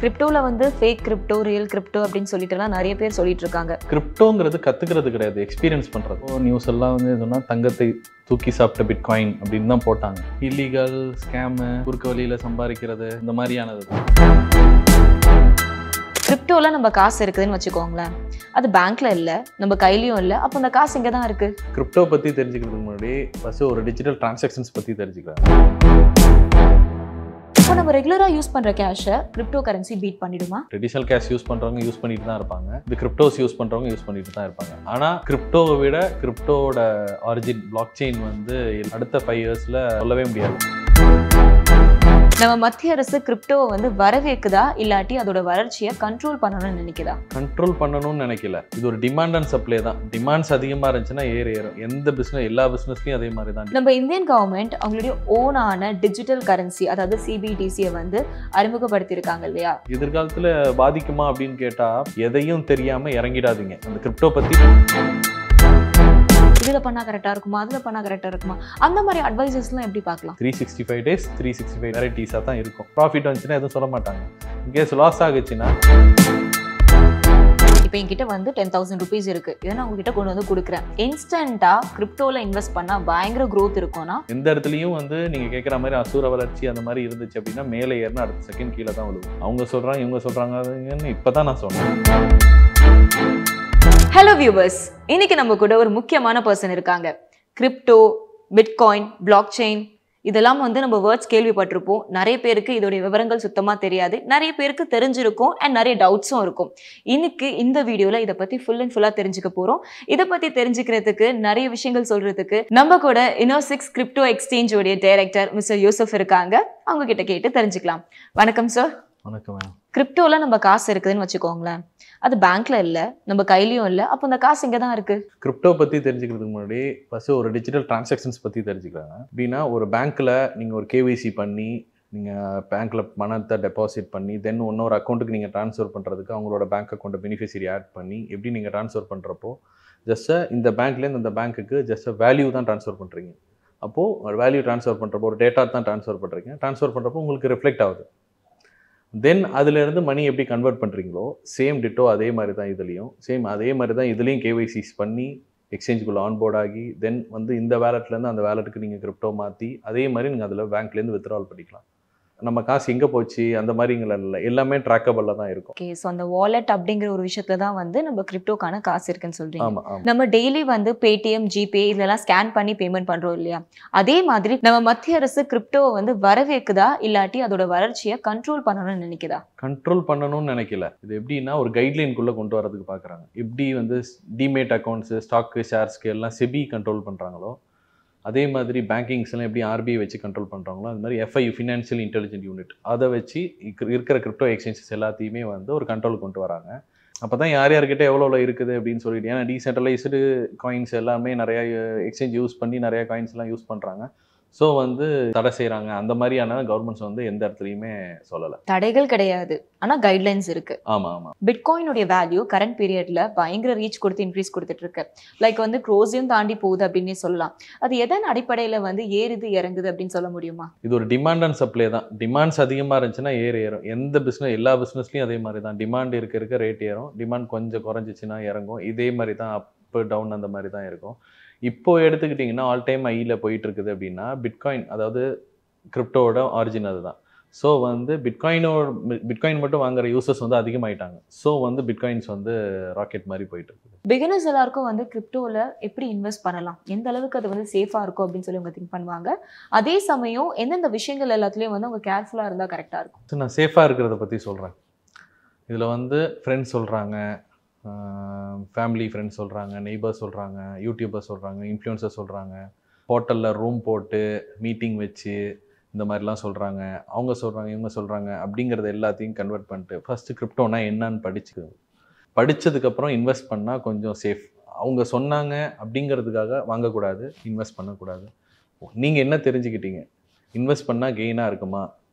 கிரிப்டோல வந்து fake crypto, real crypto அப்படின்னு சொல்லிட்டுலாம் நிறைய பேர் சொல்லிட்டு இருக்காங்க. கிரிப்டோங்கிறது கத்துக்கிறது கிடையாது, எக்ஸ்பீரியன்ஸ் பண்றது. நியூஸ் எல்லாம் வந்து சொன்னா தங்கத்தை தூக்கி சாப்பிட்ட பிட்காயின் அப்படின்னு தான் போட்டாங்க. இல்லீகல் ஸ்கேமு, குறுக்க வழியில சம்பாதிக்கிறது, இந்த மாதிரியானது. கிரிப்டோல நம்ம காசு இருக்குதுன்னு வச்சுக்கோங்களேன், அது பேங்க்ல இல்ல, நம்ம கையிலயும் இல்ல, அப்போ அந்த காசு இங்க தான் இருக்கு. கிரிப்டோ பத்தி தெரிஞ்சுக்கிறதுக்கு முன்னாடி ஃபர்ஸ்ட் ஒரு டிஜிட்டல் டிரான்சாக்ஷன்ஸ் பத்தி தெரிஞ்சுக்கலாம். இப்போ நம்ம ரெகுலரா யூஸ் பண்ற கேஷை கிரிப்டோ கரன்சி பீட் பண்ணிடுமா? ட்ரெடிஷனல் கேஷ் யூஸ் பண்றவங்க யூஸ் பண்ணிட்டு தான் இருப்பாங்க, இது கிரிப்டோஸ் யூஸ் பண்றவங்க யூஸ் பண்ணிட்டு தான் இருப்பாங்க. ஆனா கிரிப்டோவை விட கிரிப்டோட ஆரிஜின் பிளாக் செயின் வந்து அடுத்த 5 இயர்ஸ்ல சொல்லவே முடியாது. நம்ம மத்திய அரசு கிரிப்டோவை வந்து வரவேற்குதா இல்லாட்டி அதோட வளர்ச்சியை கண்ட்ரோல் பண்ணணும்னு நினைக்குதா? கண்ட்ரோல் பண்ணணும்னு நினைக்கல. இது ஒரு டிமாண்ட் அண்ட் சப்ளை தான். டிமாண்ட்ஸ் அதிகமா இருந்துச்சுன்னா ஏறும். எந்த பிசினஸ், எல்லா பிசினஸ்லயும் அதே மாதிரி தான். நம்ம இந்தியன் கவர்மெண்ட் அவங்களுடைய ஓனான டிஜிட்டல் கரன்சி, அதாவது சிபிடிசியை வந்து அறிமுகப்படுத்தியிருக்காங்க இல்லையா? எதிர்காலத்துல பாதிக்குமா அப்படின்னு கேட்டா எதையும் தெரியாம இறங்கிடாதீங்க. அந்த கிரிப்டோ பத்தி இதுல பண்ணா கரெக்டா இருக்குமா, அதுல பண்ணா கரெக்டா இருக்குமா, அந்த மாதிரி அட்வைசஸ்லாம் எப்படி பார்க்கலாம்? 365 days 365 வெரைட்டிஸா தான் இருக்கும். ப்ராஃபிட் வந்துச்சுன்னா எதுவும் சொல்ல மாட்டாங்க. இன்கேஸ் லாஸ் ஆகுச்சுன்னா, இப்போ என்கிட்ட வந்து 10,000 rupees இருக்கு, இதை நான் உங்ககிட்ட கொண்டு வந்து கொடுக்குறேன், இன்ஸ்டன்டா கிரிப்டோல இன்வெஸ்ட் பண்ணா பயங்கர growth இருக்கும்னா எந்த இடத்துலயும் வந்து நீங்க கேட்குற மாதிரி அசூர வளர்ச்சி அந்த மாதிரி இருந்துச்சு அப்படின்னா மேலே ஏறினா அடுத்த செகண்ட் கீழே தான் விழுவும். அவங்க சொல்றாங்க, இவங்க சொல்றாங்கன்னு இப்பதான் நான் சொன்னேன். ஹலோ வியூவர்ஸ், இன்னைக்கு நம்ம கூட ஒரு முக்கியமான பர்சன் இருக்காங்க. கிரிப்டோ, பிட்காயின், பிளாக் செயின், இதெல்லாம் வந்து நம்ம வேர்ட்ஸ் கேள்விப்பட்டிருப்போம். நிறைய பேருக்கு இதோடைய விவரங்கள் சுத்தமா தெரியாது, நிறைய பேருக்கு தெரிஞ்சிருக்கும் அண்ட் நிறைய டவுட்ஸும் இருக்கும். இன்னைக்கு இந்த வீடியோல இதை பத்தி ஃபுல் அண்ட் ஃபுல்லா தெரிஞ்சுக்க போறோம். இதை பத்தி தெரிஞ்சுக்கிறதுக்கு, நிறைய விஷயங்கள் சொல்றதுக்கு நம்ம கூட இன்னோசிக்ஸ் கிரிப்டோ எக்ஸ்சேஞ்ச் உடைய டைரக்டர் மிஸ்டர் யூசுப் இருக்காங்க. அவங்க கிட்ட கேட்டு தெரிஞ்சுக்கலாம். வணக்கம் சார். வணக்கம். கிரிப்டோல நம்ம காசு இருக்குதுன்னு வச்சுக்கோங்களேன், அது பேங்க்ல இல்ல, நம்ம கையிலயும் இல்ல, அப்போ அந்த காசு இங்க தான் இருக்கு. கிரிப்டோ பத்தி தெரிஞ்சுக்கிறதுக்கு முன்னாடி ஃபர்ஸ்ட் ஒரு டிஜிட்டல் டிரான்சாக்ஷன்ஸ் பத்தி தெரிஞ்சுக்கிறாங்க. அப்படின்னா ஒரு பேங்க்ல நீங்க ஒரு கேவிசி பண்ணி, நீங்க பேங்க்ல பணத்தை டெபாசிட் பண்ணி, தென் இன்னொரு அக்கௌண்ட்டுக்கு நீங்க ட்ரான்ஸ்ஃபர் பண்றதுக்கு அவங்களோட பேங்க் அக்கௌண்ட் பெனிஃபிஷரி ஆட் பண்ணி எப்படி நீங்க ட்ரான்ஸ்ஃபர் பண்றப்போ ஜஸ்ட் இந்த பேங்க்லேருந்து இந்த பேங்க்குக்கு ஜஸ்ட் வேல்யூ தான் ட்ரான்ஸ்ஃபர் பண்றீங்க. அப்போ ஒரு வேல்யூ ட்ரான்ஸ்ஃபர் பண்றப்போ ஒரு டேட்டா தான் ட்ரான்ஸ்ஃபர் பண்றீங்க. ட்ரான்ஸ்ஃபர் பண்றப்போ உங்களுக்கு ரிஃப்ளெக்ட் ஆகுது. தென் அதுலேருந்து மணி எப்படி கன்வெர்ட் பண்ணுறீங்களோ சேம் டிட்டோ அதே மாதிரி தான் இதுலேயும். அதே மாதிரி தான் இதுலேயும் கேவைசிஸ் பண்ணி எக்ஸ்சேஞ்சுக்குள்ளே ஆன்போர்ட் ஆகி தென் வந்து இந்த வேலெட்லேருந்து அந்த வேலெட்டுக்கு நீங்கள் கிரிப்டோ மாற்றி அதே மாதிரி நீங்கள் அதில் பேங்க்லேருந்து வித்ட்ராவல் பண்ணிக்கலாம். நம்ம காசு எங்கே போச்சு அந்த மாதிரிங்கள இல்லை, எல்லாமே ட்ராக்கபிளில் தான் இருக்கும். ஓகே, ஸோ அந்த வாலெட் அப்படிங்கிற ஒரு விஷயத்துல தான் வந்து நம்ம கிரிப்டோக்கான காசு இருக்குன்னு சொல்றீங்க. ஆமாம். நம்ம டெய்லி வந்து பேடிஎம், ஜிபே இதெல்லாம் ஸ்கேன் பண்ணி பேமெண்ட் பண்றோம் இல்லையா? அதே மாதிரி நம்ம மத்திய அரசு கிரிப்டோவை வந்து வரவேற்குதா இல்லாட்டி அதோட வளர்ச்சியை கண்ட்ரோல் பண்ணணும்னு நினைக்குதா? கண்ட்ரோல் பண்ணணும்னு நினைக்கல. இது எப்படின்னா ஒரு கைட்லைனுக்குள்ளே கொண்டு வரதுக்கு பார்க்குறாங்க. எப்படி வந்து டிமேட் அக்கௌண்ட்ஸு, ஸ்டாக்கு, ஷேர்ஸ்க்கு எல்லாம் செபி கண்ட்ரோல் பண்ணுறாங்களோ அதே மாதிரி பேங்கிங்ஸ்லாம் எப்படி ஆர்பிஐ வச்சு கண்ட்ரோல் பண்ணுறாங்களோ அது மாதிரி எஃப்ஐ, ஃபினான்ஷியல் இன்டெலிஜென்ட் யூனிட், அதை வச்சு இருக்கிற கிரிப்டோ எக்ஸ்சேஞ்சஸ் எல்லாத்தையுமே வந்து ஒரு கண்ட்ரோல் கொண்டு வராங்க. அப்போ தான் யார் யார்கிட்ட எவ்வளோ இருக்குது அப்படின்னு சொல்லிட்டு, ஏன்னா டீசென்ட்ரலைஸ்டு காயின்ஸ் எல்லாமே நிறையா எக்ஸ்சேஞ்ச் யூஸ் பண்ணி நிறையா காயின்ஸ்லாம் யூஸ் பண்ணுறாங்க. ஸோ வந்து தடை செய்கிறாங்க. அந்த மாதிரியான கவர்மெண்ட்ஸ் வந்து எந்த இடத்துலையுமே சொல்லலை. தடைகள் கிடையாது, ஆனால் கைட்லைன்ஸ் இருக்கு. ஆமாம். பிட்காயினுடைய வேல்யூ கரண்ட் பீரியட்ல பயங்கர ரீச் கொடுத்து இன்க்ரீஸ் கொடுத்துட்டு இருக்கு. லைக் வந்து க்ரோஸையும் தாண்டி போகுது அப்படின்னே சொல்லலாம். அது எதன் அடிப்படையில் வந்து ஏறுது இறங்குது அப்படின்னு சொல்ல முடியுமா? இது ஒரு டிமாண்ட் அண்ட் சப்ளை தான். டிமாண்ட்ஸ் அதிகமாக இருந்துச்சுன்னா ஏறும். எந்த பிஸ்னஸ், எல்லா பிஸ்னஸ்லையும் அதே மாதிரி தான். டிமாண்ட் இருக்க ரேட் ஏறும், டிமாண்ட் கொஞ்சம் குறைஞ்சிச்சுன்னா இறங்கும். இதே மாதிரி தான் அப் டவுன் அந்த மாதிரி தான் இருக்கும். இப்போ எடுத்துக்கிட்டிங்கன்னா ஆல் டைம் ஹையில் போயிட்டு இருக்குது அப்படின்னா பிட்காயின், அதாவது கிரிப்டோவோட ஆரிஜின் அதுதான். ஸோ வந்து பிட்காயின் மட்டும் வாங்குற யூசர்ஸ் வந்து அதிகமாயிட்டாங்க. ஸோ வந்து பிட்காயின்ஸ் வந்து ராக்கெட் மாதிரி போயிட்டு இருக்குது. பிகினர்ஸ் எல்லாருக்கும் வந்து கிரிப்டோவில் எப்படி இன்வெஸ்ட் பண்ணலாம், எந்த அளவுக்கு அது வந்து சேஃபாக இருக்கும் அப்படின்னு சொல்லி அவங்க திங்க் பண்ணுவாங்க. அதே சமயம் எந்தெந்த விஷயங்கள் எல்லாத்துலேயும் வந்து அவங்க கேர்ஃபுல்லாக இருந்தால் கரெக்டாக இருக்கும்? நான் சேஃபாக இருக்கிறத பற்றி சொல்கிறேன். இதில் வந்து ஃப்ரெண்ட்ஸ் சொல்கிறாங்க, ஃபேமிலி ஃப்ரெண்ட்ஸ் சொல்கிறாங்க, நெய்பர்ஸ் சொல்கிறாங்க, யூடியூபர்ஸ் சொல்கிறாங்க, இன்ஃப்ளூயன்சர் சொல்கிறாங்க, ஹோட்டலில் ரூம் போட்டு மீட்டிங் வச்சு இந்த மாதிரிலாம் சொல்கிறாங்க. அவங்க சொல்கிறாங்க, இவங்க சொல்கிறாங்க அப்படிங்கிறது எல்லாத்தையும் கன்வெர்ட் பண்ணிட்டு ஃபஸ்ட்டு கிரிப்டோனா என்னன்னு படித்ததுக்கப்புறம் இன்வெஸ்ட் பண்ணால் கொஞ்சம் சேஃப். அவங்க சொன்னாங்க அப்படிங்கிறதுக்காக வாங்கக்கூடாது, இன்வெஸ்ட் பண்ணக்கூடாது. நீங்கள் என்ன தெரிஞ்சுக்கிட்டீங்க, இன்வெஸ்ட் பண்ணால் கெயினாக இருக்குமா,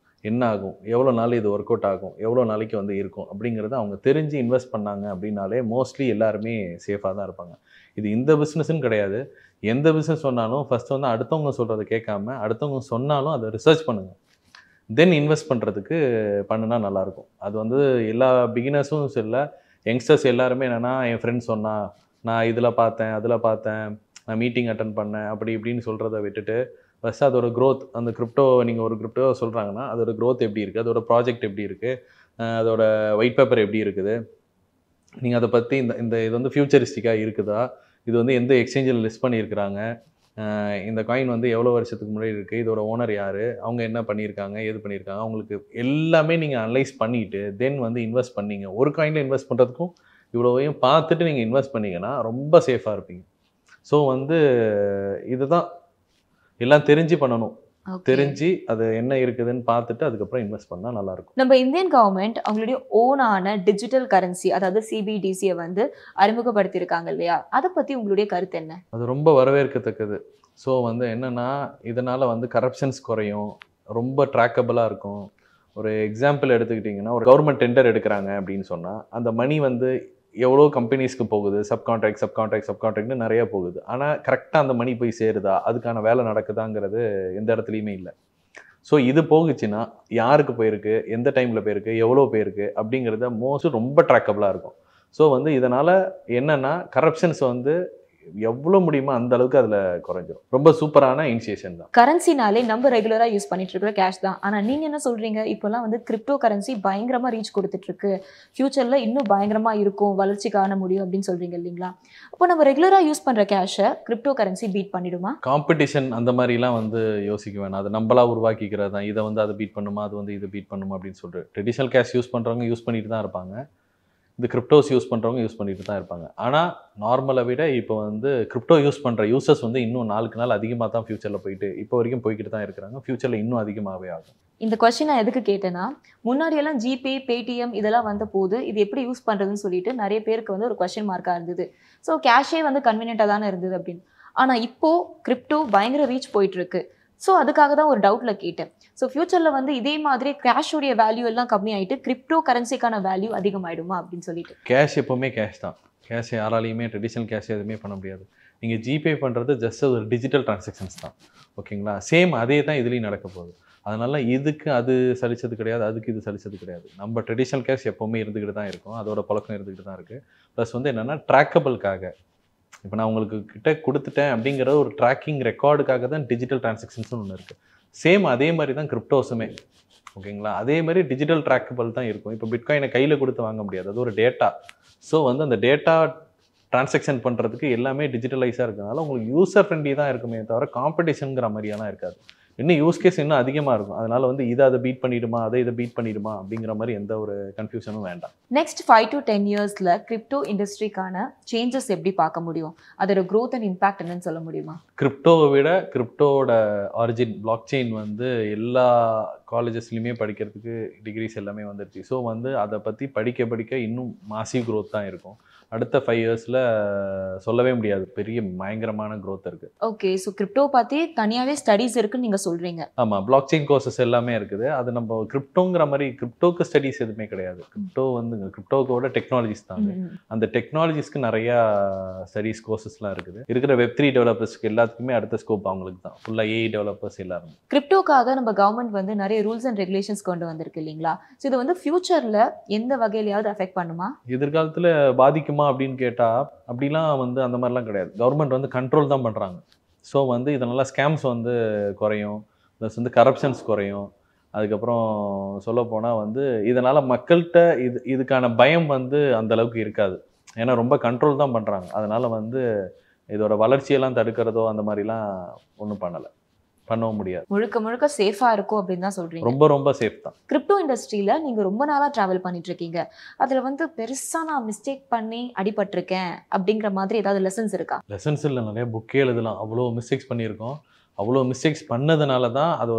என்ன ஆகும், எவ்வளோ நாள் இது ஒர்க் அவுட் ஆகும், எவ்வளோ நாளைக்கு வந்து இருக்கும் அப்படிங்கிறத அவங்க தெரிஞ்சு இன்வெஸ்ட் பண்ணாங்க அப்படின்னாலே மோஸ்ட்லி எல்லாருமே சேஃபாக தான் இருப்பாங்க. இது இந்த பிஸ்னஸ்ன்னு கிடையாது, எந்த பிஸ்னஸ் சொன்னாலும் ஃபஸ்ட்டு வந்து அடுத்தவங்க சொல்கிறத கேட்காம அடுத்தவங்க சொன்னாலும் அதை ரிசர்ச் பண்ணுங்கள். தென் இன்வெஸ்ட் பண்ணுறதுக்கு பண்ணுனா நல்லாயிருக்கும். அது வந்து எல்லா பிகினர்ஸும் இல்லை, யங்ஸ்டர்ஸ் எல்லாருமே என்னென்னா என் ஃப்ரெண்ட்ஸ் சொன்னா, நான் இதில் பார்த்தேன் அதில் பார்த்தேன், நான் மீட்டிங் அட்டன் பண்ணேன் அப்படி இப்படின்னு சொல்கிறத விட்டுட்டு ஃபஸ்ட்டு அதோட க்ரோத், அந்த கிரிப்டோ நீங்கள் ஒரு கிரிப்டோ சொல்கிறாங்கன்னா அதோட க்ரோத் எப்படி இருக்குது, அதோட ப்ராஜெக்ட் எப்படி இருக்குது, அதோட ஒயிட் பேப்பர் எப்படி இருக்குது, நீங்கள் அதை பற்றி இந்த இந்த இது வந்து ஃபியூச்சரிஸ்டிக்காக இருக்குதா, இது வந்து எந்த எக்ஸ்சேஞ்சில் லிஸ்ட் பண்ணியிருக்கிறாங்க, இந்த காயின் வந்து எவ்வளோ வருஷத்துக்கு முன்னாடி இருக்குது, இதோட ஓனர் யார், அவங்க என்ன பண்ணியிருக்காங்க ஏது பண்ணியிருக்காங்க, அவங்களுக்கு எல்லாமே நீங்கள் அனலைஸ் பண்ணிவிட்டு தென் வந்து இன்வெஸ்ட் பண்ணீங்க. ஒரு காயினில் இன்வெஸ்ட் பண்ணுறதுக்கும் இவ்வளோவையும் பார்த்துட்டு நீங்கள் இன்வெஸ்ட் பண்ணிங்கன்னா ரொம்ப சேஃபாக இருப்பீங்க. ஸோ வந்து இதுதான் எல்லாம் தெரிஞ்சு பண்ணணும். தெரிஞ்சு அது என்ன இருக்குதுன்னு பார்த்துட்டு அதுக்கப்புறம் இன்வெஸ்ட் பண்ணால் நல்லாயிருக்கும். நம்ம இந்தியன் கவர்மெண்ட் அவங்களுடைய ஓனான டிஜிட்டல் கரன்சி அதாவது சிபிடிசியை வந்து அறிமுகப்படுத்தியிருக்காங்க இல்லையா, அதை பற்றி உங்களுடைய கருத்து என்ன? அது ரொம்ப வரவேற்கத்தக்கது. ஸோ வந்து என்னென்னா இதனால் வந்து கரப்ஷன்ஸ் குறையும், ரொம்ப ட்ராக்கபிளாக இருக்கும். ஒரு எக்ஸாம்பிள் எடுத்துக்கிட்டிங்கன்னா ஒரு கவர்மெண்ட் டெண்டர் எடுக்கிறாங்க அப்படின்னு சொன்னால் அந்த மணி வந்து எவ்வளோ கம்பெனிஸ்க்கு போகுது, சப்கான்ட்ராக்ட்னு நிறைய போகுது. ஆனால் கரெக்டாக அந்த மணி போய் சேருதா, அதுக்கான வேலை நடக்குதாங்கிறது எந்த இடத்துலையுமே இல்லை. ஸோ இது போகுச்சுன்னா யாருக்கு போயிருக்கு, எந்த டைமில் போயிருக்கு, எவ்வளோ போயிருக்கு அப்படிங்கிறத மோஸ்ட் ரொம்ப ட்ராக்கபிளாக இருக்கும். ஸோ வந்து இதனால் என்னென்னா கரப்ஷன்ஸ் வந்து எவ்வளோ முடியுமோ அந்த அளவுக்கு அதில் குறைஞ்சிரும். ரொம்ப சூப்பரான இனிஷியேஷன் தான். கரன்சினாலே நம்ம ரெகுலராக யூஸ் பண்ணிட்டு இருக்கிற கேஷ் தான். ஆனால் நீங்கள் என்ன சொல்கிறீங்க, இப்போல்லாம் வந்து கிரிப்டோ கரன்சி பயங்கரமாக ரீச் கொடுத்துட்ருக்கு, ஃபியூச்சரில் இன்னும் பயங்கரமாக இருக்கும், வளர்ச்சி காண முடியும் அப்படின்னு சொல்கிறீங்க இல்லைங்களா? அப்போ நம்ம ரெகுலராக யூஸ் பண்ணுற கேஷை கிரிப்டோ கரன்சி பீட் பண்ணிடுமா? காம்படிஷன் அந்த மாதிரிலாம் வந்து யோசிக்க வேணாம். அது நம்மளாக உருவாக்கிக்கிறது தான். இதை வந்து அதை பீட் பண்ணுமா, அது வந்து இதை பீட் பண்ணுமா அப்படின்னு சொல்லிட்டு ட்ரெடிஷ்னல் கேஷ் யூஸ் பண்ணுறவங்க யூஸ் பண்ணிட்டு தான் இருப்பாங்க, இந்த கிரிப்டோஸ் யூஸ் பண்ணுறவங்க யூஸ் பண்ணிட்டு தான் இருப்பாங்க. ஆனால் நார்மலை விட இப்போ வந்து கிரிப்டோ யூஸ் பண்ணுற யூசர்ஸ் வந்து இன்னும் நாளுக்கு நாள் அதிகமாக தான் ஃபியூச்சரில் இப்போ வரைக்கும் போய்கிட்டு தான் இருக்கிறாங்க. ஃபியூச்சரில் இன்னும் அதிகமாகவே ஆகும். இந்த கொஸ்டின் நான் எதுக்கு கேட்டேன்னா, முன்னாடியெல்லாம் ஜிபே, பேடிஎம் இதெல்லாம் வந்த போது இது எப்படி யூஸ் பண்ணுறதுன்னு சொல்லிட்டு நிறைய பேருக்கு வந்து ஒரு கொஸ்டின் மார்க்காக இருந்தது. ஸோ கேஷே வந்து கன்வீனியண்ட்டாக தானே இருந்தது அப்படின்னு. ஆனால் இப்போது கிரிப்டோ பயங்கர ரீச் போயிட்டுருக்கு. ஸோ அதுக்காக தான் ஒரு டவுட்டில் கேட்டேன். ஸோ ஃபியூச்சரில் வந்து இதே மாதிரி கேஷோடைய வேல்யூ எல்லாம் கம்மியாயிட்டு கிரிப்டோ கரன்சிக்கான வேல்யூ அதிகமாயிடுமா அப்படின்னு சொல்லிட்டு. கேஷ் எப்போவுமே கேஷ் தான். கேஷ் யாராலையுமே ட்ரெடிஷ்னல் கேஷ் எதுவுமே பண்ண முடியாது. நீங்கள் ஜிபே பண்ணுறது ஜஸ்ட் ஒரு டிஜிட்டல் டிரான்சாக்ஷன்ஸ் தான். ஓகேங்களா? சேம் அதே தான் இதுலேயும் நடக்க போகுது. அதனால் இதுக்கு அது சலிச்சது கிடையாது, அதுக்கு இது சலிச்சது கிடையாது. நம்ம ட்ரெடிஷ்னல் கேஷ் எப்போவுமே இருந்துக்கிட்டு தான் இருக்கும், அதோட பழக்கம் இருந்துக்கிட்டு தான் இருக்குது. ப்ளஸ் வந்து என்னென்னா ட்ராக்கபிள்காக, இப்போ நான் உங்களுக்கு கிட்ட கொடுத்துட்டேன் அப்படிங்கிற ஒரு ட்ராக்கிங் ரெக்கார்டுக்காக தான் டிஜிட்டல் டிரான்சாக்ஷன்ஸ்னு ஒன்று இருக்குது. சேம் அதே மாதிரி தான் கிரிப்டோஸுமே. ஓகேங்களா? அதே மாதிரி டிஜிட்டல் ட்ராக்கபிள் தான் இருக்கும். இப்போ பிட்காயினை கையில் கொடுத்து வாங்க முடியாது, அது ஒரு டேட்டா. ஸோ வந்து அந்த டேட்டா டிரான்சாக்ஷன் பண்ணுறதுக்கு எல்லாமே டிஜிட்டலைஸாக இருக்கிறதுனால உங்களுக்கு யூசர் ஃப்ரெண்ட்லி தான் இருக்குமே தவிர காம்படிஷனுங்கிற மாதிரியெல்லாம் இருக்காது. இன்னும் யூஸ் கேஸ் இன்னும் அதிகமாக இருக்கும். அதனால் வந்து இதை பீட் பண்ணிடுமா, இதை பீட் பண்ணிடுமா அப்படிங்கிற மாதிரி எந்த ஒரு கன்ஃபியூஷனும் வேண்டாம். நெக்ஸ்ட் 5 to 10 இயர்ஸில் கிரிப்டோ இண்டஸ்ட்ரிக்கான சேஞ்சஸ் எப்படி பார்க்க முடியும், அதோட க்ரோத் அண்ட் இம்பாக்ட் என்னன்னு சொல்ல முடியுமா? கிரிப்டோவை விட கிரிப்டோவோட ஆரிஜின் பிளாக் செயின் வந்து எல்லா காலேஜஸ்லையுமே படிக்கிறதுக்கு டிகிரிஸ் எல்லாமே வந்துருச்சு. ஸோ வந்து அதை பற்றி படிக்க இன்னும் மாசிவ் க்ரோத் தான் இருக்கும். அடுத்த 5 இயர்ஸில் சொல்லவே முடியாது, பெரிய பயங்கரமான க்ரோத் இருக்குது. ஓகே, ஸோ கிரிப்டோ பற்றி தனியாகவே ஸ்டடீஸ் இருக்குன்னு நீங்கள் சொல்கிறீங்க. ஆமாம், பிளாக் செயின் கோர்சஸ் எல்லாமே இருக்குது. அது நம்ம கிரிப்டோங்கிற மாதிரி கிரிப்டோக்கு ஸ்டடீஸ் எதுவுமே கிடையாது. கிரிப்டோ வந்து கிரிப்டோவோட டெக்னாலஜிஸ் தான். அந்த டெக்னாலஜிஸ்க்கு நிறையா ஸ்டடீஸ் கோர்சஸ்லாம் இருக்குது. இருக்கிற Web3 டெவலப்பர்ஸ்க்கு எல்லாத்துக்குமே அடுத்த ஸ்கோப் அவங்களுக்கு தான். ஃபுல்லாக AI டெவலப்பர்ஸ் எல்லாரும். கிரிப்டோக்காக நம்ம கவர்மெண்ட் வந்து நிறைய ரூல்ஸ் அண்ட் ரெகுலேஷன்ஸ் கொண்டு வந்திருக்கு இல்லைங்களா? ஸோ இது வந்து ஃபியூச்சரில் எந்த வகையிலையாவது அஃபெக்ட் பண்ணுமா? எதிர்காலத்தில் பாதிக்குமா அப்படின்னு கேட்டால் அப்படிலாம் வந்து அந்த மாதிரிலாம் கிடையாது. கவர்மெண்ட் வந்து கண்ட்ரோல் தான் பண்ணுறாங்க. ஸோ வந்து இதனால் ஸ்கேம்ஸ் வந்து குறையும், ப்ளஸ் வந்து கரப்ஷன்ஸ் குறையும். அதுக்கப்புறம் சொல்லப்போனால் வந்து இதனால் மக்கள்கிட்ட இதுக்கான பயம் வந்து அந்தளவுக்கு இருக்காது. ஏன்னா ரொம்ப கண்ட்ரோல் தான் பண்ணுறாங்க. அதனால் வந்து இதோட வளர்ச்சியெல்லாம் தடுக்கிறதோ அந்த மாதிரிலாம் ஒன்றும் பண்ணவும் முடியாது. முழுக்க சேஃபாக இருக்கும் அப்படின்னு தான் சொல்கிறீங்க. ரொம்ப சேஃப் தான். கிரிப்டோ இண்டஸ்ட்ரியில் நீங்கள் ரொம்ப நாளாக ட்ராவல் பண்ணிட்டு இருக்கீங்க. அதில் வந்து பெருசாக நான் மிஸ்டேக் பண்ணி அடிபட்டிருக்கேன் அப்படிங்கிற மாதிரி ஏதாவது லெசன்ஸ் இருக்கா? லெசன்ஸ் இல்லை, நிறைய புக்கே எழுதலாம். அவ்வளோ மிஸ்டேக்ஸ் பண்ணியிருக்கோம். அவ்வளோ மிஸ்டேக்ஸ் பண்ணதுனால தான் அது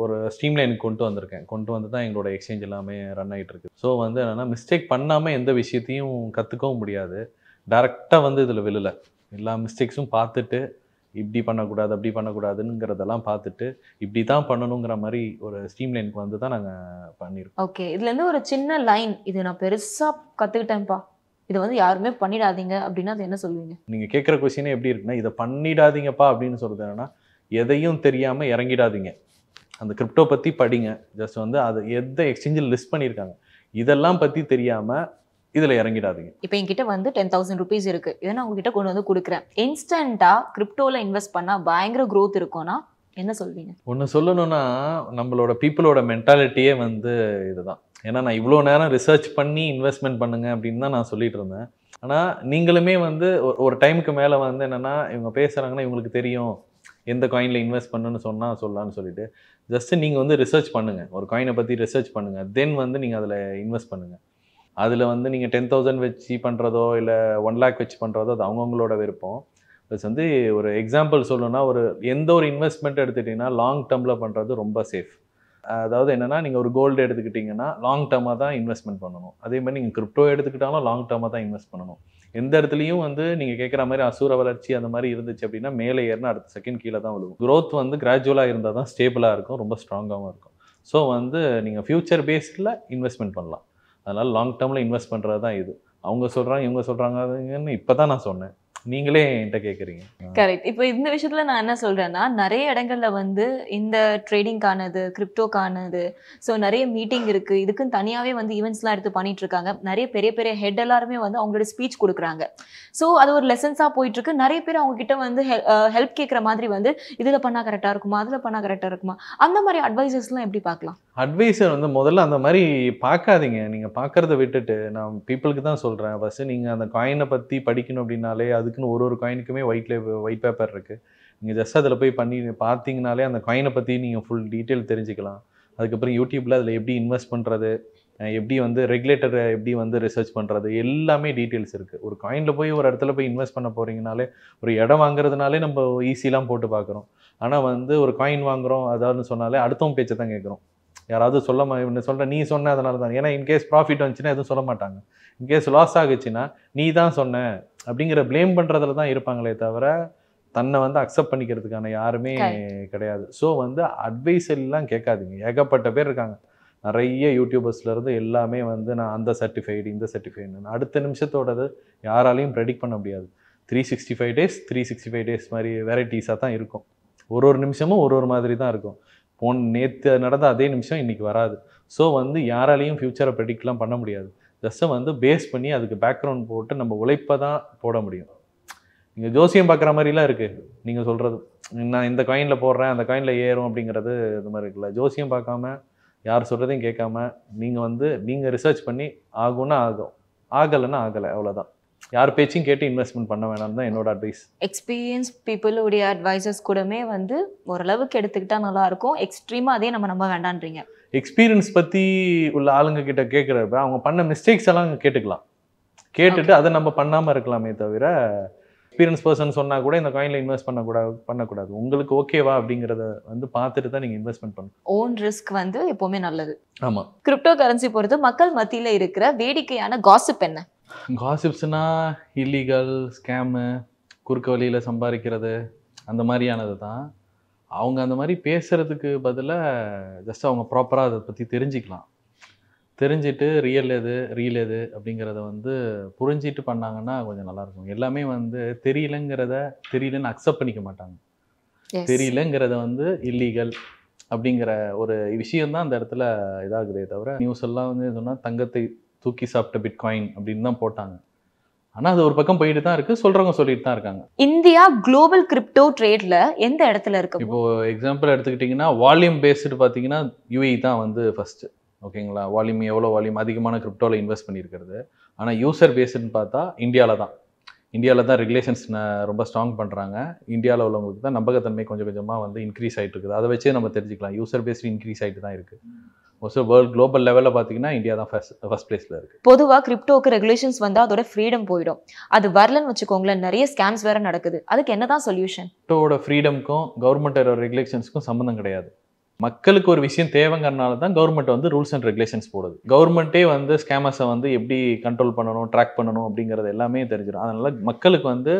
ஒரு ஸ்ட்ரீம்லைனுக்கு கொண்டு வந்து தான் எங்களோட எக்ஸ்சேஞ்ச் எல்லாமே ரன் ஆகிட்டு இருக்கு. ஸோ வந்து என்னென்னா மிஸ்டேக் பண்ணாமல் எந்த விஷயத்தையும் கற்றுக்கவும் முடியாது. டைரெக்டாக வந்து இதில் விழலை. எல்லா மிஸ்டேக்ஸும் பார்த்துட்டு இப்படி பண்ணக்கூடாது அப்படி பண்ணக்கூடாதுங்கிறதெல்லாம் பார்த்துட்டு இப்படி தான் பண்ணணுங்கிற மாதிரி ஒரு ஸ்ட்ரீம்லைனுக்கு வந்து தான் நாங்கள் பண்ணியிருக்கோம். ஓகே, இதுலேருந்து ஒரு சின்ன லைன், இது நான் பெருசாக கற்றுக்கிட்டேன்ப்பா, இதை வந்து யாருமே பண்ணிடாதீங்க அப்படின்னா அது என்ன சொல்லுவீங்க? நீங்கள் கேட்குற கொஸ்டினே எப்படி இருக்குன்னா, இதை பண்ணிடாதீங்கப்பா அப்படின்னு சொல்கிறது என்னன்னா, எதையும் தெரியாமல் இறங்கிடாதீங்க. அந்த கிரிப்டோ பற்றி படிங்க. ஜஸ்ட் வந்து அது எந்த எக்ஸ்சேஞ்சில் லிஸ்ட் பண்ணியிருக்காங்க இதெல்லாம் பற்றி தெரியாமல் இதில் இறங்கிடாதீங்க. இப்போ என்கிட்ட வந்து 10,000 rupees இருக்கு, இதை நான் உங்ககிட்ட கொண்டு வந்து கொடுக்குறேன். இன்ஸ்டண்ட்டாக கிரிப்டோவில் இன்வெஸ்ட் பண்ணால் பயங்கர growth இருக்கும்னா என்ன சொல்வீங்க? ஒன்று சொல்லணும்னா நம்மளோட பீப்புளோட மென்டாலிட்டியே வந்து இதுதான். ஏன்னா நான் இவ்வளோ நேரம் ரிசர்ச் பண்ணி இன்வெஸ்ட்மெண்ட் பண்ணுங்க அப்படின்னு தான் நான் சொல்லிட்டு இருந்தேன். ஆனால் நீங்களுமே வந்து ஒரு டைமுக்கு மேலே வந்து என்னென்னா இவங்க பேசுகிறாங்கன்னா இவங்களுக்கு தெரியும் எந்த காயினில் இன்வெஸ்ட் பண்ணுன்னு சொன்னால் சொல்லலான்னு சொல்லிட்டு ஜஸ்ட்டு நீங்கள் வந்து ரிசர்ச் பண்ணுங்கள். ஒரு காயினை பற்றி ரிசர்ச் பண்ணுங்கள். தென் வந்து நீங்கள் அதில் இன்வெஸ்ட் பண்ணுங்கள். அதில் வந்து நீங்கள் 10,000 வச்சு பண்ணுறதோ இல்லை 1 lakh வச்சு பண்ணுறதோ அது அவங்கவுங்களோட விருப்பம். ப்ளஸ் வந்து ஒரு எக்ஸாம்பிள் சொல்லணும்னா எந்த ஒரு இன்வெஸ்ட்மெண்ட் எடுத்துக்கிட்டிங்கன்னா லாங் டேர்மில் பண்ணுறது ரொம்ப சேஃப். அதாவது என்னென்னா நீங்கள் ஒரு கோல்டு எடுத்துக்கிட்டிங்கன்னா லாங் டேர்மாக தான் இன்வெஸ்ட்மெண்ட் பண்ணணும். அதே மாதிரி நீங்கள் கிரிப்டோ எடுத்துக்கிட்டாலும் லாங் டேர்மாக தான் இன்வெஸ்ட் பண்ணணும். எந்த இடத்துலையும் வந்து நீங்கள் கேட்குற மாதிரி அசூர வளர்ச்சி அந்த மாதிரி இருந்துச்சு அப்படின்னா மேலே ஏறினா அடுத்த செகண்ட் கீழே தான் விழுகும். க்ரோத் வந்து கிராஜுவலாக இருந்தால் தான் ஸ்டேபிளாக இருக்கும், ரொம்ப ஸ்ட்ராங்காகவும் இருக்கும். ஸோ வந்து நீங்கள் ஃப்யூச்சர் பேஸ்டில் இன்வெஸ்ட்மெண்ட் பண்ணலாம். அதனால் லாங் டேர்மில் இன்வெஸ்ட் பண்ணுறது தான் இது. அவங்க சொல்கிறாங்க இவங்க சொல்கிறாங்கன்னு இப்போ தான் நான் சொன்னேன், நீங்களே என்கிட்ட கேட்குறீங்க. கரெக்ட். இப்போ இந்த விஷயத்துல நான் என்ன சொல்றேன்னா, நிறைய இடங்கள்ல வந்து இந்த ட்ரேடிங்கானது, கிரிப்டோக்கானது, ஸோ நிறைய மீட்டிங் இருக்கு, இதுக்குன்னு தனியாவே வந்து ஈவெண்ட்ஸ்லாம் எடுத்து பண்ணிட்டு இருக்காங்க. நிறைய பெரிய பெரிய ஹெட் எல்லாருமே வந்து அவங்களோட ஸ்பீச் கொடுக்குறாங்க. ஸோ அது ஒரு லெசன்ஸா போயிட்டு இருக்கு. நிறைய பேர் அவங்க கிட்ட வந்து ஹெல்ப் கேட்குற மாதிரி வந்து இதுல பண்ணா கரெக்டா இருக்குமா, அதுல பண்ணா கரெக்டா இருக்குமா, அந்த மாதிரி அட்வைசஸ்லாம் எப்படி பார்க்கலாம்? அட்வைசர் வந்து முதல்ல அந்த மாதிரி பார்க்காதீங்க. நீங்கள் பார்க்கறத விட்டுட்டு நான் பீப்புளுக்கு தான் சொல்கிறேன். ஃபஸ்ட்டு நீங்கள் அந்த காயினை பற்றி படிக்கணும் அப்படின்னாலே அதுக்குன்னு ஒரு காயினுக்குமே ஒயிட் பேப்பர் இருக்குது. நீங்கள் ஜஸ்ட் அதில் போய் பண்ணி பார்த்தீங்கனாலே அந்த காயினை பற்றி நீங்கள் ஃபுல் டீட்டெயில் தெரிஞ்சுக்கலாம். அதுக்கப்புறம் யூடியூப்பில் அதில் எப்படி இன்வெஸ்ட் பண்ணுறது, எப்படி வந்து ரெகுலேட்டரை எப்படி வந்து ரிசர்ச் பண்ணுறது, எல்லாமே டீட்டெயில்ஸ் இருக்குது. ஒரு காயினில் போய் ஒரு இடத்துல போய் இன்வெஸ்ட் பண்ண போகிறீங்கனாலே ஒரு இடம் வாங்குறதுனாலே நம்ம ஈஸிலாம் போட்டு பார்க்குறோம். ஆனால் வந்து ஒரு காயின் வாங்குகிறோம் அதாவது சொன்னாலே அடுத்தவங்க பேச்சை தான் கேட்குறோம். யாராவது சொல்ல நீ சொன்ன அதனால தான். ஏன்னா இன்கேஸ் ப்ராஃபிட் வந்துச்சுன்னா எதுவும் சொல்ல மாட்டாங்க. இன்கேஸ் லாஸ் ஆகுச்சுன்னா நீ தான் சொன்ன அப்படிங்கிற ப்ளேம் பண்ணுறதுல தான் இருப்பாங்களே தவிர தன்னை வந்து அக்செப்ட் பண்ணிக்கிறதுக்கான யாருமே கிடையாது. ஸோ வந்து அட்வைஸெல்லாம் கேட்காதீங்க. ஏகப்பட்ட பேர் இருக்காங்க. நிறைய யூடியூபர்ஸ்லேருந்து எல்லாமே வந்து நான் அந்த சர்டிஃபைடு இந்த சர்டிஃபைடுன்னு அடுத்த நிமிஷத்தோடது யாராலையும் ப்ரெடிக்ட் பண்ண முடியாது. 365 days மாதிரி வெரைட்டிஸாக தான் இருக்கும். ஒரு நிமிஷமும் ஒரு மாதிரி தான் இருக்கும். நேற்று நடந்த அதே நிமிஷம் இன்றைக்கி வராது. ஸோ வந்து யாராலையும் ஃப்யூச்சரை ப்ரெடிக்ட்லாம் பண்ண முடியாது. ஜஸ்ட்டு வந்து பேஸ் பண்ணி அதுக்கு பேக்ரவுண்ட் போட்டு நம்ம உழைப்பை தான் போட முடியும். நீங்கள் ஜோசியம் பார்க்குற மாதிரிலாம் இருக்குது. நீங்கள் சொல்கிறது நான் இந்த காயினில் போடுறேன் அந்த காயினில் ஏறும் அப்படிங்கிறது இது மாதிரி இருக்குல்ல. ஜோசியம் பார்க்காம யார் சொல்கிறதையும் கேட்காம நீங்கள் ரிசர்ச் பண்ணி ஆகும்னா ஆகும், ஆகலைன்னா ஆகலை, அவ்வளோதான். யார் பேச்சையும் கேட்டு இன்வெஸ்ட்மெண்ட் பண்ண வேணாம்னு தான் என்னோட அட்வைஸ். எக்ஸ்பீரியன்ஸ் பீப்புளுடைய அட்வைசஸ் கூடமே வந்து ஓரளவுக்கு எடுத்துக்கிட்டா நல்லா இருக்கும். எக்ஸ்ட்ரீமாக அதே நம்ம வேண்டான்றீங்க. எக்ஸ்பீரியன்ஸ் பற்றி உள்ள ஆளுங்க கிட்ட கேட்குறப்ப அவங்க பண்ண மிஸ்டேக்ஸ் எல்லாம் கேட்டுக்கலாம். கேட்டுட்டு அதை நம்ம பண்ணாமல் இருக்கலாமே தவிர எக்ஸ்பீரியன்ஸ் பர்சன் சொன்னால் கூட இந்த காயினில் இன்வெஸ்ட் பண்ணக்கூடாது. உங்களுக்கு ஓகேவா அப்படிங்கிறத வந்து பார்த்துட்டு தான் நீங்கள் இன்வெஸ்ட்மெண்ட் பண்ணணும். ஓன் ரிஸ்க் வந்து எப்போவுமே நல்லது. ஆமாம். கிரிப்டோ கரன்சி பொறுத்து மக்கள் மத்தியில் இருக்கிற வேடிக்கையான காசிப் என்ன? காசிப்ஸ்னா இல்லீகல் ஸ்கேமு, குறுக்க வழியில் சம்பாதிக்கிறது, அந்த மாதிரியானது தான். அவங்க அந்த மாதிரி பேசுகிறதுக்கு பதிலாக ஜஸ்ட் அவங்க ப்ராப்பராக அதை பற்றி தெரிஞ்சுட்டு ரியல் எது அப்படிங்கிறத வந்து புரிஞ்சிட்டு பண்ணாங்கன்னா கொஞ்சம் நல்லாயிருக்கும். எல்லாமே வந்து தெரியலன்னு அக்செப்ட் பண்ணிக்க மாட்டாங்க. தெரியலங்கிறத வந்து இல்லீகல் அப்படிங்கிற ஒரு விஷயம்தான் அந்த இடத்துல இதாகுதே தவிர நியூஸ் எல்லாம் வந்து சொன்னால் தங்கத்தை தூக்கி சாப்பிட்ட பிட்காயின் அப்படின்னு தான் போட்டாங்க. ஆனால் அது ஒரு பக்கம் போயிட்டு தான் இருக்குது, சொல்கிறவங்க சொல்லிட்டு தான் இருக்காங்க. இந்தியா குளோபல் கிரிப்டோ ட்ரேட்ல எந்த இடத்துல இருக்கு? இப்போது எக்ஸாம்பிள் எடுத்துக்கிட்டிங்கன்னா வால்யூம் பேஸ்டு பார்த்தீங்கன்னா UAE தான் வந்து ஃபஸ்ட்டு. ஓகேங்களா? எவ்வளோ வால்யூம் அதிகமான கிரிப்டோவில் இன்வெஸ்ட் பண்ணியிருக்கிறது. ஆனால் யூசர் பேஸ்டுன்னு பார்த்தா இந்தியாவில் தான் ரெகுலேஷன்ஸ் ரொம்ப ஸ்ட்ராங் பண்ணுறாங்க. இந்தியாவில் உள்ளவங்களுக்கு தான் நம்பகத்தன்மை கொஞ்சம் கொஞ்சமாக வந்து இன்க்ரீஸ் ஆகிட்டு இருக்குது. அதை வச்சே நம்ம தெரிஞ்சுக்கலாம். யூசர் பேஸ்டு இன்க்ரீஸ் ஆகிட்டு தான் இருக்குது. மோஸ்ட் வேர்ல்டு குளோபல் லெவலில் பார்த்தீங்கன்னா இந்தியா தான் ஃபர்ஸ்ட் பிளேஸில் இருக்குது. பொதுவாக கிரிப்டோக்கு ரெகுலேஷன்ஸ் வந்தால் அதோட ஃப்ரீடம் போயிடும். அது வரலன்னு வச்சுக்கோங்களேன், நிறைய ஸ்கேம்ஸ் வேறு நடக்குது. அதுக்கு என்ன தான் சொல்யூஷன்? கிரிப்டோட ஃப்ரீடம்க்கும் கவர்மெண்ட்டோட ரெகுலேஷன்ஸ்க்கும் சம்மந்தம் கிடையாது. மக்களுக்கு ஒரு விஷயம் தேவைங்கிறனால தான் கவர்மெண்ட் வந்து ரூல்ஸ் அண்ட் ரெகுலேஷன்ஸ் போடுது. கவர்மெண்ட்டே வந்து ஸ்கேமர்ஸை வந்து எப்படி கண்ட்ரோல் பண்ணணும், ட்ராக் பண்ணணும் அப்படிங்கிறது எல்லாமே தெரிஞ்சிடும். அதனால் மக்களுக்கு வந்து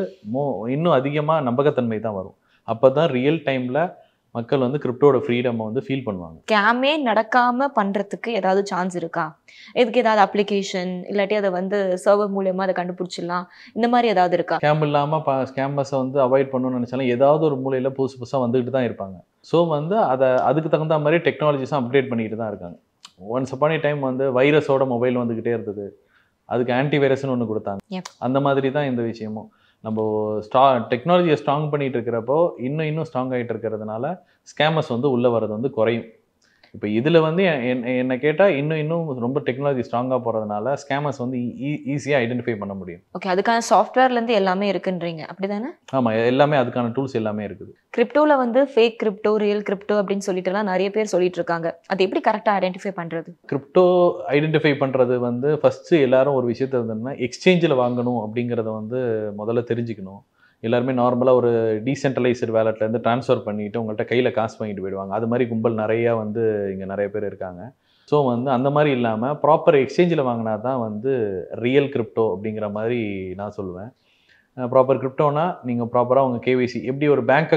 இன்னும் அதிகமாக நம்பகத்தன்மை தான் வரும். அப்போ தான் ரியல் டைமில் மக்கள் வந்து கிரிப்டோட ஃப்ரீடமை வந்து ஃபீல் பண்ணுவாங்க. ஸ்கேமே நடக்காமல் பண்ணுறதுக்கு ஏதாவது சான்ஸ் இருக்கா? இதுக்கு ஏதாவது அப்ளிகேஷன் இல்லாட்டி அதை வந்து சர்வர் மூலியமாக அதை கண்டுபிடிச்சிடலாம், இந்த மாதிரி ஏதாவது இருக்கா? ஸ்கேம் இல்லாமல் ஸ்கேமர்ஸை வந்து அவாய்ட் பண்ணணும்னு நினச்சாலும் ஏதாவது ஒரு மூலையில் புதுசாக வந்துக்கிட்டு தான் இருப்பாங்க. ஸோ வந்து அதுக்கு தகுந்த மாதிரி டெக்னாலஜிஸும் அப்டேட் பண்ணிட்டு தான் இருக்காங்க. ஒன்ஸ் அப்பான் ஏ டைம் வந்து வைரஸோட மொபைல் வந்துக்கிட்டே இருந்தது, அதுக்கு ஆன்டிவைரஸ்னு ஒன்று கொடுத்தாங்க. அந்த மாதிரி தான் இந்த விஷயமும். நம்ம டெக்னாலஜியை ஸ்ட்ராங் பண்ணிட்டு இருக்கிறப்போ இன்னும் ஸ்ட்ராங் ஆகிட்டு இருக்கிறதுனால ஸ்கேமர்ஸ் வந்து உள்ளே வர்றது வந்து குறையும். இப்போ இதில் வந்து என்னை கேட்டால் இன்னும் ரொம்ப டெக்னாலஜி ஸ்ட்ராங்காக போகிறதுனால ஸ்கேமர்ஸ் வந்து ஈஸியாக ஐடென்டிஃபை பண்ண முடியும். ஓகே, அதுக்கான சாஃப்ட்வேர்லேருந்து எல்லாமே இருக்குன்றீங்க, அப்படி தானே? ஆமாம், எல்லாமே அதுக்கான டூல்ஸ் எல்லாமே இருக்குது. கிரிப்டோவில் வந்து ஃபேக் கிரிப்டோ, ரியல் கிரிப்டோ அப்படின்னு சொல்லிட்டுலாம் நிறைய பேர் சொல்லிட்டு இருக்காங்க. அது எப்படி கரெக்டாக ஐடென்டிஃபை பண்ணுறது? கிரிப்டோ ஐடென்டிஃபை பண்ணுறது வந்து ஃபஸ்ட்டு எல்லாரும் ஒரு விஷயத்தை இருந்ததுன்னா எக்ஸ்சேஞ்சில் வாங்கணும் அப்படிங்கிறத வந்து முதல்ல தெரிஞ்சுக்கணும். எல்லாருமே நார்மலாக ஒரு டீசென்ட்ரலைஸ்டு வேலட்லேருந்து ட்ரான்ஸ்ஃபர் பண்ணிவிட்டு உங்கள்கிட்ட கையில் காசு வாங்கிட்டு போயிடுவாங்க. அது மாதிரி கும்பல் நிறையா வந்து இங்கே நிறைய பேர் இருக்காங்க. ஸோ வந்து அந்த மாதிரி இல்லாமல் ப்ராப்பர் எக்ஸ்சேஞ்சில் வாங்கினா தான் வந்து ரியல் கிரிப்டோ அப்படிங்கிற மாதிரி நான் சொல்லுவேன். ப்ராப்பர் கிரிப்டோனா நீங்கள் ப்ராப்பராக உங்கள் கேவிசி எப்படி ஒரு பேங்க்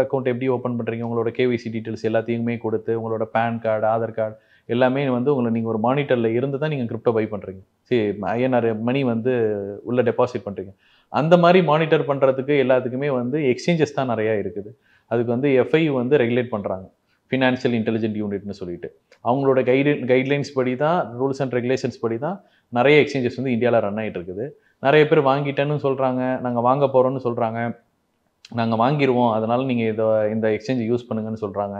அக்கௌண்ட் எப்படி ஓப்பன் பண்ணுறீங்க, உங்களோட கேவிசி டீட்டெயில்ஸ் எல்லாத்தையுமே கொடுத்து உங்களோட பேன் கார்டு, ஆதார் கார்டு எல்லாமே வந்து நீங்கள் ஒரு மானிட்டரில் இருந்து தான் நீங்கள் கிரிப்டோ பை பண்ணுறீங்க. சரி, ஐஎன்ஆர் மணி வந்து உள்ளே டெபாசிட் பண்ணுறீங்க. அந்த மாதிரி மானிட்டர் பண்ணுறதுக்கு எல்லாத்துக்குமே வந்து எக்ஸ்சேஞ்சஸ் தான் நிறையா இருக்குது. அதுக்கு வந்து எஃப்ஐ வந்து ரெகுலேட் பண்ணுறாங்க, ஃபினான்ஷியல் இன்டெலிஜென்ட் யூனிட்னு சொல்லிட்டு. அவங்களோட கைட்லைன்ஸ் படி தான், ரூல்ஸ் அண்ட் ரெகுலேஷன்ஸ் படி தான் நிறைய எக்ஸ்சேஞ்சஸ் வந்து இந்தியாவில் ரன் ஆகிட்டு இருக்குது. நிறைய பேர் வாங்கிட்டேன்னு சொல்கிறாங்க, நாங்கள் வாங்க போகிறோன்னு சொல்கிறாங்க, நாங்கள் வாங்கிடுவோம் அதனால் நீங்கள் இந்த எக்ஸ்சேஞ்சை யூஸ் பண்ணுங்கன்னு சொல்கிறாங்க.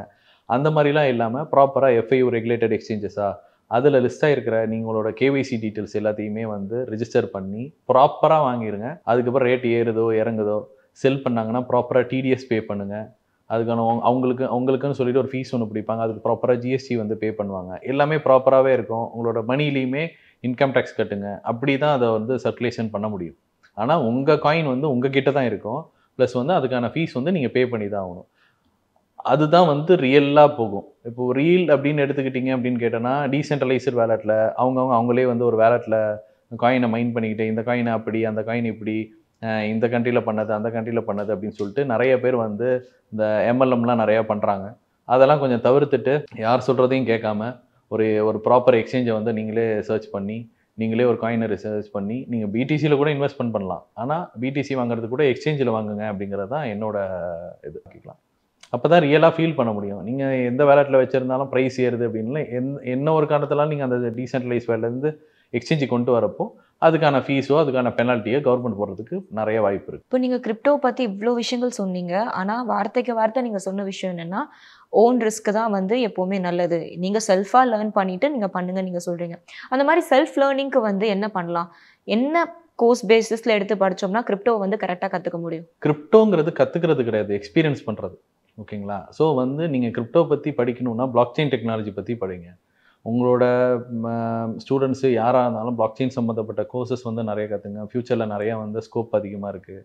அந்த மாதிரிலாம் இல்லாமல் ப்ராப்பராக எஃப்ஐயூ ரெகுலேட்டட் எக்ஸ்சேஞ்சஸாக அதில் லிஸ்ட்டாக இருக்கிற நீங்களோட கேவிசி டீட்டெயில்ஸ் எல்லாத்தையுமே வந்து ரிஜிஸ்டர் பண்ணி ப்ராப்பராக வாங்கிடுங்க. அதுக்கப்புறம் ரேட் ஏறுதோ இறங்குதோ செல் பண்ணாங்கன்னா ப்ராப்பராக டிடிஎஸ் பே பண்ணுங்கள். அதுக்கான அவங்களுக்குன்னு சொல்லிட்டு ஒரு ஃபீஸ் ஒன்று பிடிப்பாங்க, அதுக்கு ப்ராப்பராக ஜிஎஸ்டி வந்து பே பண்ணுவாங்க. எல்லாமே ப்ராப்பராகவே இருக்கும். உங்களோட மணிலையுமே இன்கம் டேக்ஸ் கட்டுங்க. அப்படி தான் அதை வந்து சர்க்குலேஷன் பண்ண முடியும். ஆனால் உங்கள் காயின் வந்து உங்கள் கிட்ட தான் இருக்கும். ப்ளஸ் வந்து அதுக்கான ஃபீஸ் வந்து நீங்கள் பே பண்ணி தான் ஆகணும். அதுதான் வந்து ரியலாக போகும். இப்போது ரியல் அப்படின்னு எடுத்துக்கிட்டிங்க அப்படின்னு கேட்டோன்னா, டீசென்ட்ரலைஸ்டு வேலெட்டில் அவங்களே வந்து ஒரு வேலெட்டில் காயினை மைண்ட் பண்ணிக்கிட்டு இந்த காயினை அப்படி, அந்த காயின் இப்படி, இந்த கண்ட்ரியில் பண்ணது, அந்த கண்ட்ரியில் பண்ணது அப்படின்னு சொல்லிட்டு நிறைய பேர் வந்து இந்த எம்எல்எம்லாம் நிறையா பண்ணுறாங்க. அதெல்லாம் கொஞ்சம் தவிர்த்துட்டு யார் சொல்கிறதையும் கேட்காம ஒரு ப்ராப்பர் எக்ஸ்சேஞ்சை வந்து நீங்களே சர்ச் பண்ணி, நீங்களே ஒரு காயினை ரிசர்ச் பண்ணி நீங்கள் பிடிசியில் கூட இன்வெஸ்ட்மெண்ட் பண்ணலாம். ஆனால் பிடிசி வாங்குறது கூட எக்ஸ்சேஞ்சில் வாங்குங்க அப்படிங்கிறது தான் என்னோட இது. கேட்கலாம், அப்போ தான் ரியலாக ஃபீல் பண்ண முடியும். நீங்கள் எந்த வேலெட்டில் வச்சுருந்தாலும் ப்ரைஸ் ஏறுது அப்படின்ல என்ன ஒரு காரணத்தெல்லாம் நீங்கள் அந்த டீசென்ட்ரலைஸ் வேலேருந்து எக்ஸ்சேஞ்சு கொண்டு வரப்போ அதுக்கான ஃபீஸோ அதுக்கான பெனால்ட்டியோ கவர்மெண்ட் போடுறதுக்கு நிறைய வாய்ப்பு இருக்குது. இப்போ நீங்கள் கிரிப்டோ பற்றி இவ்வளோ விஷயங்கள் சொன்னீங்க. ஆனால் வார்த்தைக்கு வார்த்தை நீங்கள் சொன்ன விஷயம் என்னென்னா, ஓன் ரிஸ்க்கு தான் வந்து எப்போவுமே நல்லது. நீங்கள் செல்ஃபாக லேர்ன் பண்ணிவிட்டு நீங்கள் பண்ணுங்க நீங்கள் சொல்கிறீங்க. அந்த மாதிரி செல்ஃப் லேர்னிங்க்கு வந்து என்ன பண்ணலாம், என்ன கோர்ஸ் பேசிஸில் எடுத்து படித்தோம்னா கிரிப்டோ வந்து கரெக்டாக கற்றுக்க முடியும்? கிரிப்டோங்கிறது கற்றுக்கிறது கிடையாது, எக்ஸ்பீரியன்ஸ் பண்ணுறது. ஓகேங்களா? ஸோ வந்து நீங்கள் கிரிப்டோ பற்றி படிக்கணும்னா பிளாக் செயின் டெக்னாலஜி பற்றி படிங்க. உங்களோட ஸ்டூடெண்ட்ஸு யாராக இருந்தாலும் பிளாக் செயின் சம்மந்தப்பட்ட கோர்சஸ் வந்து நிறைய கற்றுங்க. ஃப்யூச்சரில் நிறையா வந்து ஸ்கோப் அதிகமாக இருக்குது.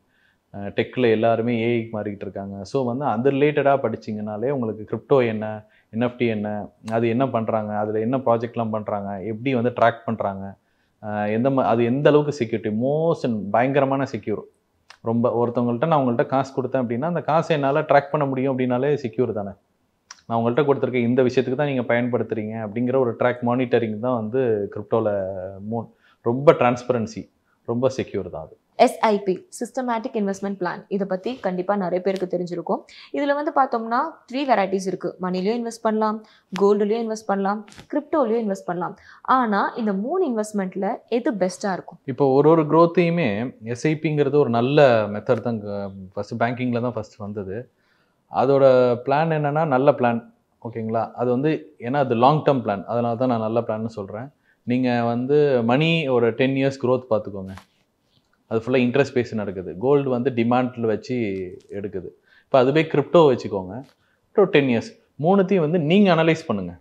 டெக்கில் எல்லாருமே ஏஐக்கு மாறிக்கிட்டு இருக்காங்க. ஸோ வந்து அது ரிலேட்டடாக படிச்சிங்கனாலே உங்களுக்கு கிரிப்டோ என்ன, என்எஃப்டி என்ன, அது என்ன பண்ணுறாங்க, அதில் என்ன ப்ராஜெக்ட்லாம் பண்ணுறாங்க, எப்படி வந்து ட்ராக் பண்ணுறாங்க, அது எந்த அளவுக்கு செக்யூரிட்டி, பயங்கரமான செக்யூர். ரொம்ப ஒருத்தவங்கள்ட்ட நான் உங்கள்கிட்ட காசு கொடுத்தேன் அப்படின்னா அந்த காசை என்னால் ட்ராக் பண்ண முடியும் அப்படின்னாலே செக்யூர் தானே. நான் உங்கள்கிட்ட கொடுத்துருக்கேன் இந்த விஷயத்துக்கு தான் நீங்கள் பயன்படுத்துகிறீங்க அப்படிங்கிற ஒரு ட்ராக் மானிட்டரிங் தான் வந்து கிரிப்டோவில் ரொம்ப டிரான்ஸ்பரன்சி, ரொம்ப செக்யூர் தான் அது. எஸ்ஐபி, சிஸ்டமேட்டிக் இன்வெஸ்ட்மெண்ட் பிளான், இதை பற்றி கண்டிப்பாக நிறைய பேருக்கு தெரிஞ்சிருக்கும். இதில் வந்து பார்த்தோம்னா 3 வெரைட்டிஸ் இருக்குது. மணிலையும் இன்வெஸ்ட் பண்ணலாம், கோல்டுலேயும் இன்வெஸ்ட் பண்ணலாம், கிரிப்டோலையும் இன்வெஸ்ட் பண்ணலாம். ஆனால் இந்த 3 இன்வெஸ்ட்மெண்ட்டில் எது பெஸ்ட்டாக இருக்கும்? இப்போ ஒரு க்ரோத்தையுமே எஸ்ஐபிங்கிறது ஒரு நல்ல மெத்தட் தான். ஃபஸ்ட்டு பேங்கிங்கில் தான் ஃபஸ்ட்டு வந்தது. அதோட பிளான் என்னென்னா நல்ல பிளான். ஓகேங்களா? அது வந்து ஏன்னா அது லாங் டேர்ம் பிளான், அதனால தான் நான் நல்ல பிளான்னு சொல்கிறேன். நீங்கள் வந்து மணி ஒரு 10 இயர்ஸ் க்ரோத் பார்த்துக்கோங்க. அது ஃபுல்லாக இன்ட்ரெஸ்ட் பேஸ் நடக்குது. கோல்டு வந்து டிமாண்டில் வச்சு எடுக்குது. இப்போ அதுவே கிரிப்டோ வச்சுக்கோங்க, கிரிப்டோ 10 இயர்ஸ். மூணுத்தையும் வந்து நீங்கள் அனலைஸ் பண்ணுங்கள்,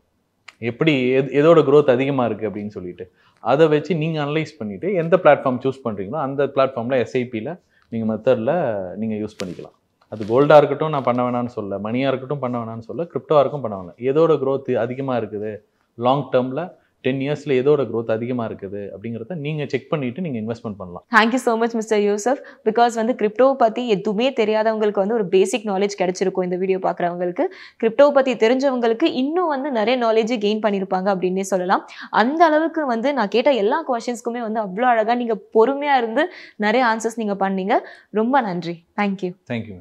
எப்படி எதோட க்ரோத் அதிகமாக இருக்குது அப்படின்னு சொல்லிட்டு அதை வச்சு நீங்கள் அனலைஸ் பண்ணிவிட்டு எந்த பிளாட்ஃபார்ம் சூஸ் பண்ணுறீங்களோ அந்த பிளாட்ஃபார்மில் எஸ்ஐபியில் நீங்கள் மெத்தடில் நீங்கள் யூஸ் பண்ணிக்கலாம். அது கோல்டாக இருக்கட்டும் நான் பண்ண வேணான்னு சொல்ல, மணியாக இருக்கட்டும் பண்ண வேணான்னு சொல்ல, கிரிப்டோவாக இருக்கும் பண்ண வேணாம். எதோட க்ரோத் அதிகமாக இருக்குது லாங் டேர்மில் 10 இயர்ஸில் எதோட க்ரோத் அதிகமாக இருக்குது அப்படிங்கிறத நீங்கள் செக் பண்ணிவிட்டு நீங்கள் இன்வெஸ்ட்மெண்ட் பண்ணலாம். Thank you so much mister Yusuf. Because வந்து கிரிப்டோ பற்றி எதுவுமே தெரியாதவங்களுக்கு வந்து ஒரு பேசிக் நாலேஜ் கிடைச்சிருக்கும் இந்த வீடியோ பார்க்குறவங்களுக்கு. கிரிப்டோ பற்றி தெரிஞ்சவங்களுக்கு இன்னும் வந்து நிறைய நாலேஜ் கெயின் பண்ணியிருப்பாங்க அப்படின்னே சொல்லலாம். அந்த அளவுக்கு வந்து நான் கேட்ட எல்லா கொஷின்ஸ்க்குமே வந்து அவ்வளோ அழகாக நீங்கள் பொறுமையாக இருந்து நிறைய ஆன்சர்ஸ் நீங்கள் பண்ணீங்க. ரொம்ப நன்றி. தேங்க்யூ. தேங்க்யூ.